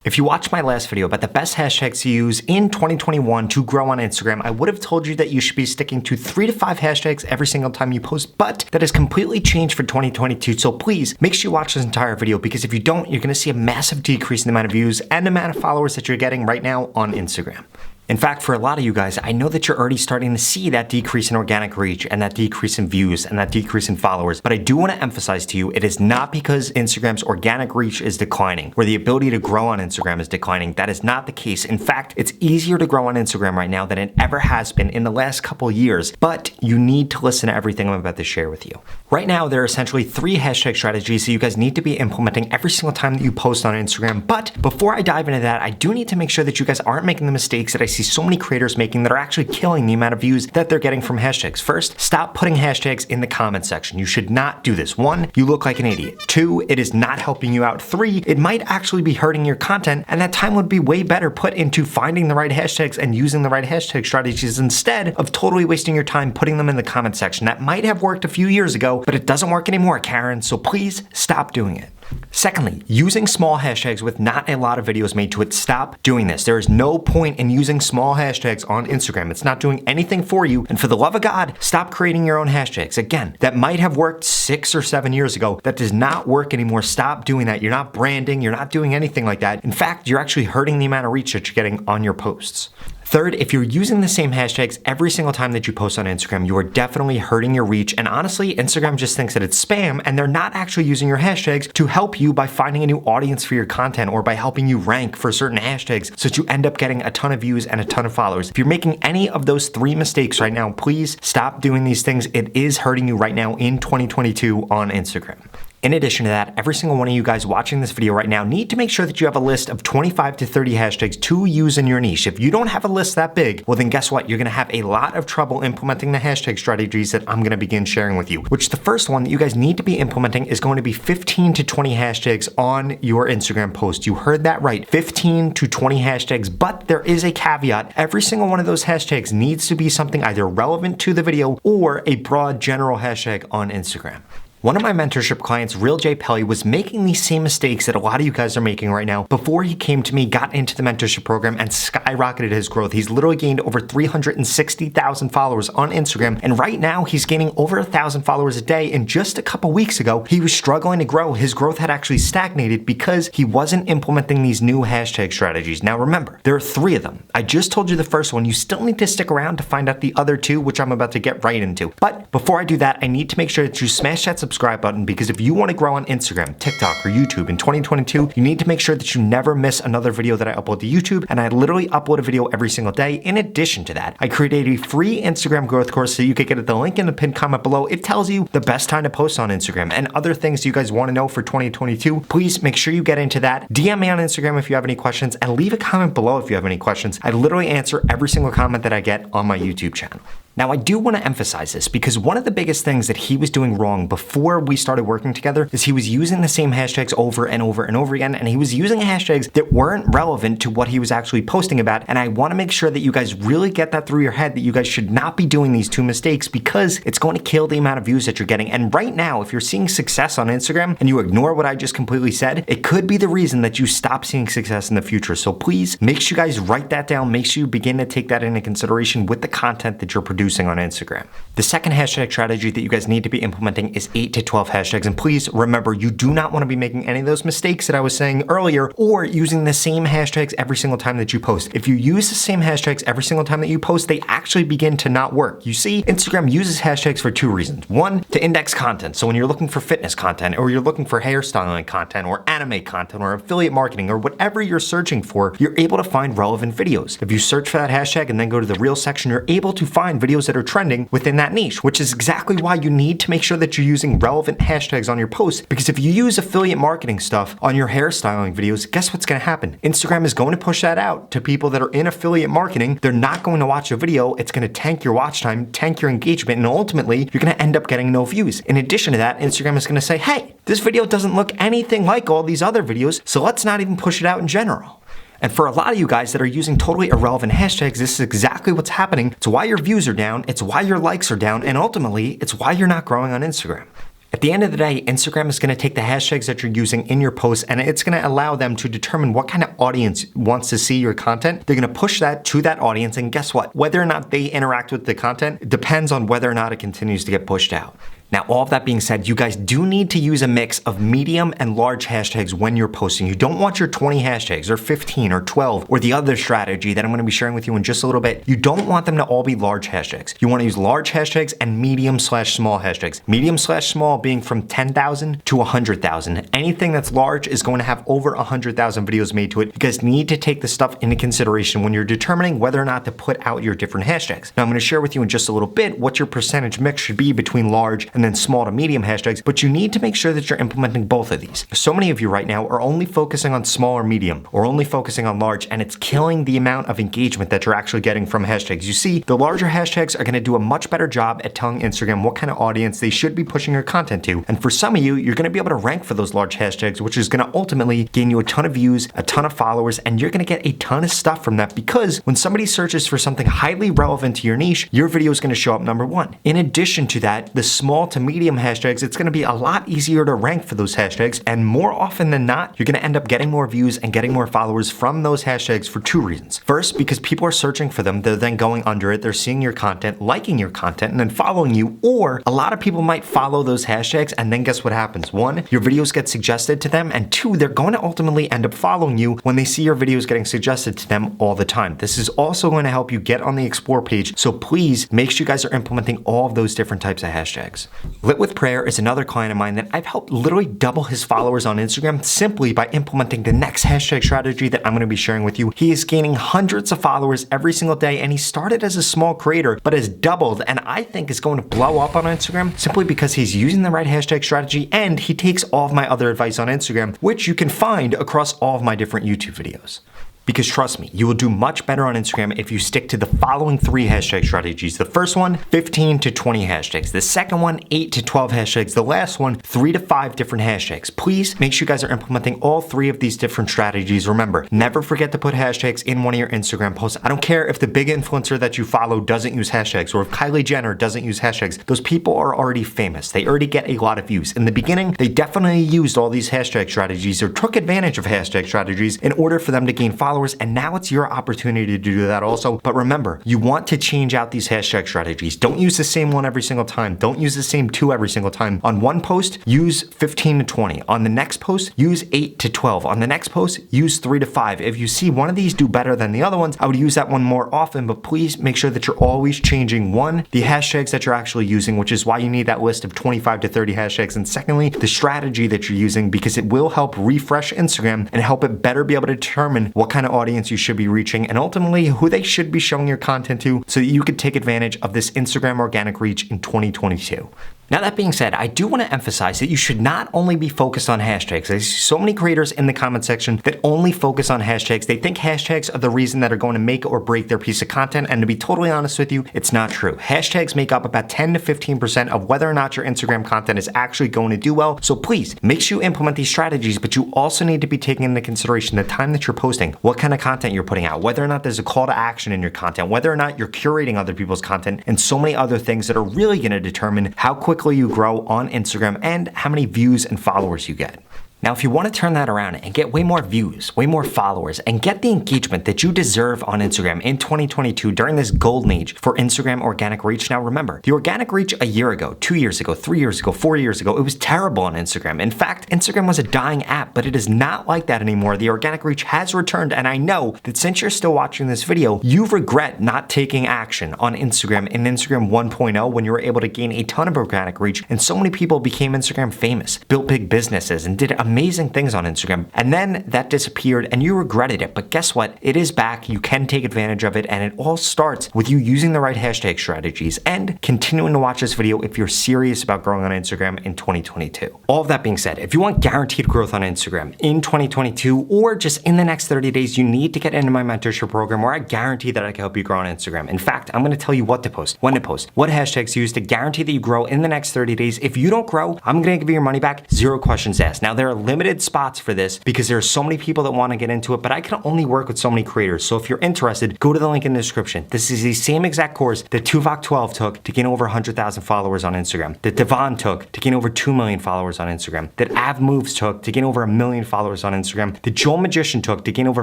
If you watched my last video about the best hashtags to use in 2021 to grow on Instagram, I would have told you that you should be sticking to 3 to 5 hashtags every single time you post, but that has completely changed for 2022. So please make sure you watch this entire video, because if you don't, you're gonna see a massive decrease in the amount of views and the amount of followers that you're getting right now on Instagram. In fact, for a lot of you guys, I know that you're already starting to see that decrease in organic reach and that decrease in views and that decrease in followers. But I do want to emphasize to you, it is not because Instagram's organic reach is declining or the ability to grow on Instagram is declining. That is not the case. In fact, it's easier to grow on Instagram right now than it ever has been in the last couple years. But you need to listen to everything I'm about to share with you. Right now, there are essentially 3 hashtag strategies that you guys need to be implementing every single time that you post on Instagram. But before I dive into that, I do need to make sure that you guys aren't making the mistakes that I see so many creators making that are actually killing the amount of views that they're getting from hashtags. First, stop putting hashtags in the comment section. You should not do this. 1, you look like an idiot. 2, it is not helping you out. 3, it might actually be hurting your content, and that time would be way better put into finding the right hashtags and using the right hashtag strategies instead of totally wasting your time putting them in the comment section. That might have worked a few years ago, but it doesn't work anymore, Karen, so please stop doing it. Secondly, using small hashtags with not a lot of videos made to it. Stop doing this. There is no point in using small hashtags on Instagram. It's not doing anything for you. And for the love of God, stop creating your own hashtags. Again, that might have worked 6 or 7 years ago. That does not work anymore. Stop doing that. You're not branding. You're not doing anything like that. In fact, you're actually hurting the amount of reach that you're getting on your posts. Third, if you're using the same hashtags every single time that you post on Instagram, you are definitely hurting your reach. And honestly, Instagram just thinks that it's spam, and they're not actually using your hashtags to help you by finding a new audience for your content or by helping you rank for certain hashtags so that you end up getting a ton of views and a ton of followers. If you're making any of those 3 mistakes right now, please stop doing these things. It is hurting you right now in 2022 on Instagram. In addition to that, every single one of you guys watching this video right now need to make sure that you have a list of 25 to 30 hashtags to use in your niche. If you don't have a list that big, well then guess what? You're gonna have a lot of trouble implementing the hashtag strategies that I'm gonna begin sharing with you, which the first one that you guys need to be implementing is going to be 15 to 20 hashtags on your Instagram post. You heard that right, 15 to 20 hashtags, but there is a caveat. Every single one of those hashtags needs to be something either relevant to the video or a broad general hashtag on Instagram. One of my mentorship clients, Real J Pelly, was making these same mistakes that a lot of you guys are making right now before he came to me, got into the mentorship program, and skyrocketed his growth. He's literally gained over 360,000 followers on Instagram, and right now he's gaining over 1,000 followers a day. And just a couple weeks ago, he was struggling to grow. His growth had actually stagnated because he wasn't implementing these new hashtag strategies. Now remember, there are 3 of them. I just told you the first one. You still need to stick around to find out the other 2, which I'm about to get right into. But before I do that, I need to make sure that you smash that subscribe button, because if you want to grow on Instagram, TikTok, or YouTube in 2022, you need to make sure that you never miss another video that I upload to YouTube. And I literally upload a video every single day. In addition to that, I created a free Instagram growth course, so you can get the link in the pinned comment below. It tells you the best time to post on Instagram and other things you guys want to know for 2022. Please make sure you get into that. DM me on Instagram if you have any questions, and leave a comment below if you have any questions. I literally answer every single comment that I get on my YouTube channel. Now, I do want to emphasize this, because one of the biggest things that he was doing wrong before we started working together is he was using the same hashtags over and over and over again, and he was using hashtags that weren't relevant to what he was actually posting about. And I want to make sure that you guys really get that through your head, that you guys should not be doing these 2 mistakes, because it's going to kill the amount of views that you're getting. And right now, if you're seeing success on Instagram and you ignore what I just completely said, it could be the reason that you stop seeing success in the future. So please make sure you guys write that down. Make sure you begin to take that into consideration with the content that you're producing on Instagram. The second hashtag strategy that you guys need to be implementing is 8 to 12 hashtags. And please remember, you do not want to be making any of those mistakes that I was saying earlier, or using the same hashtags every single time that you post. If you use the same hashtags every single time that you post, they actually begin to not work. You see, Instagram uses hashtags for 2 reasons. 1, to index content. So when you're looking for fitness content, or you're looking for hairstyling content, or anime content, or affiliate marketing, or whatever you're searching for, you're able to find relevant videos. If you search for that hashtag and then go to the reel section, you're able to find videos that are trending within that niche, which is exactly why you need to make sure that you're using relevant hashtags on your posts. Because if you use affiliate marketing stuff on your hairstyling videos, guess what's going to happen? Instagram is going to push that out to people that are in affiliate marketing. They're not going to watch a video. It's going to tank your watch time, tank your engagement, and ultimately you're going to end up getting no views. In addition to that, Instagram is going to say, hey, this video doesn't look anything like all these other videos, so let's not even push it out in general. And for a lot of you guys that are using totally irrelevant hashtags, this is exactly what's happening. It's why your views are down, it's why your likes are down, and ultimately, it's why you're not growing on Instagram. At the end of the day, Instagram is going to take the hashtags that you're using in your posts and it's going to allow them to determine what kind of audience wants to see your content. They're going to push that to that audience, and guess what? Whether or not they interact with the content depends on whether or not it continues to get pushed out. Now, all of that being said, you guys do need to use a mix of medium and large hashtags when you're posting. You don't want your 20 hashtags or 15 or 12 or the other strategy that I'm gonna be sharing with you in just a little bit. You don't want them to all be large hashtags. You wanna use large hashtags and medium/small hashtags. Medium/small being from 10,000 to 100,000. Anything that's large is going to have over 100,000 videos made to it. You guys need to take this stuff into consideration when you're determining whether or not to put out your different hashtags. Now, I'm gonna share with you in just a little bit what your percentage mix should be between large and then small to medium hashtags, but you need to make sure that you're implementing both of these. So many of you right now are only focusing on small or medium, or only focusing on large, and it's killing the amount of engagement that you're actually getting from hashtags. You see, the larger hashtags are gonna do a much better job at telling Instagram what kind of audience they should be pushing your content to. And for some of you, you're gonna be able to rank for those large hashtags, which is gonna ultimately gain you a ton of views, a ton of followers, and you're gonna get a ton of stuff from that, because when somebody searches for something highly relevant to your niche, your video is gonna show up number one. In addition to that, the small to medium hashtags, it's gonna be a lot easier to rank for those hashtags, and more often than not, you're gonna end up getting more views and getting more followers from those hashtags for two reasons. First, because people are searching for them, they're then going under it, they're seeing your content, liking your content, and then following you, or a lot of people might follow those hashtags, and then guess what happens? One, your videos get suggested to them, and two, they're going to ultimately end up following you when they see your videos getting suggested to them all the time. This is also going to help you get on the Explore page, so please make sure you guys are implementing all of those different types of hashtags. Lit with Prayer is another client of mine that I've helped literally double his followers on Instagram simply by implementing the next hashtag strategy that I'm gonna be sharing with you. He is gaining hundreds of followers every single day, and he started as a small creator, but has doubled, and I think is going to blow up on Instagram simply because he's using the right hashtag strategy, and he takes all of my other advice on Instagram, which you can find across all of my different YouTube videos. Because trust me, you will do much better on Instagram if you stick to the following three hashtag strategies. The first one, 15 to 20 hashtags. The second one, 8 to 12 hashtags. The last one, 3 to 5 different hashtags. Please make sure you guys are implementing all three of these different strategies. Remember, never forget to put hashtags in one of your Instagram posts. I don't care if the big influencer that you follow doesn't use hashtags, or if Kylie Jenner doesn't use hashtags. Those people are already famous. They already get a lot of views. In the beginning, they definitely used all these hashtag strategies, or took advantage of hashtag strategies in order for them to gain followers, and now it's your opportunity to do that also. But remember, you want to change out these hashtag strategies. Don't use the same one every single time. Don't use the same two every single time. On one post, use 15 to 20. On the next post, use 8 to 12. On the next post, use 3 to 5. If you see one of these do better than the other ones, I would use that one more often, but please make sure that you're always changing, one, the hashtags that you're actually using, which is why you need that list of 25 to 30 hashtags, and secondly, the strategy that you're using, because it will help refresh Instagram and help it better be able to determine what kind of audience you should be reaching, and ultimately who they should be showing your content to, so that you could take advantage of this Instagram organic reach in 2022. Now, that being said, I do want to emphasize that you should not only be focused on hashtags. I see so many creators in the comment section that only focus on hashtags. They think hashtags are the reason that are going to make or break their piece of content, and to be totally honest with you, it's not true. Hashtags make up about 10 to 15% of whether or not your Instagram content is actually going to do well, so please make sure you implement these strategies, but you also need to be taking into consideration the time that you're posting, what kind of content you're putting out, whether or not there's a call to action in your content, whether or not you're curating other people's content, and so many other things that are really going to determine how quickly you grow on Instagram and how many views and followers you get. Now, if you want to turn that around and get way more views, way more followers, and get the engagement that you deserve on Instagram in 2022 during this golden age for Instagram organic reach, now remember, the organic reach a year ago, 2 years ago, 3 years ago, 4 years ago, it was terrible on Instagram. In fact, Instagram was a dying app, but it is not like that anymore. The organic reach has returned, and I know that since you're still watching this video, you regret not taking action on Instagram in Instagram 1.0 when you were able to gain a ton of organic reach, and so many people became Instagram famous, built big businesses, and did amazing things on Instagram. And then that disappeared and you regretted it. But guess what? It is back. You can take advantage of it, and it all starts with you using the right hashtag strategies and continuing to watch this video if you're serious about growing on Instagram in 2022. All of that being said, if you want guaranteed growth on Instagram in 2022 or just in the next 30 days, you need to get into my mentorship program where I guarantee that I can help you grow on Instagram. In fact, I'm going to tell you what to post, when to post, what hashtags to use to guarantee that you grow in the next 30 days. If you don't grow, I'm going to give you your money back, 0 questions asked. Now, there are limited spots for this because there are so many people that want to get into it, but I can only work with so many creators. So if you're interested, go to the link in the description. This is the same exact course that Tuvok12 took to gain over 100,000 followers on Instagram, that Devon took to gain over 2 million followers on Instagram, that Av Moves took to gain over 1 million followers on Instagram, that Joel Magician took to gain over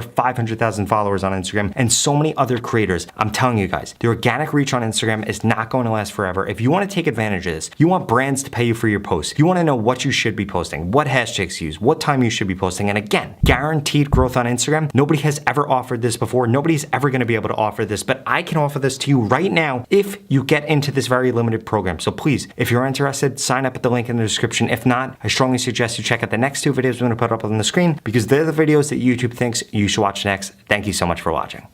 500,000 followers on Instagram, and so many other creators. I'm telling you guys, the organic reach on Instagram is not going to last forever. If you want to take advantage of this, you want brands to pay you for your posts, you want to know what you should be posting, what hashtags to use, what time you should be posting, and again, guaranteed growth on Instagram. Nobody has ever offered this before. Nobody's ever going to be able to offer this, but I can offer this to you right now if you get into this very limited program. So please, if you're interested, sign up at the link in the description. If not, I strongly suggest you check out the next 2 videos I'm going to put up on the screen because they're the videos that YouTube thinks you should watch next. Thank you so much for watching.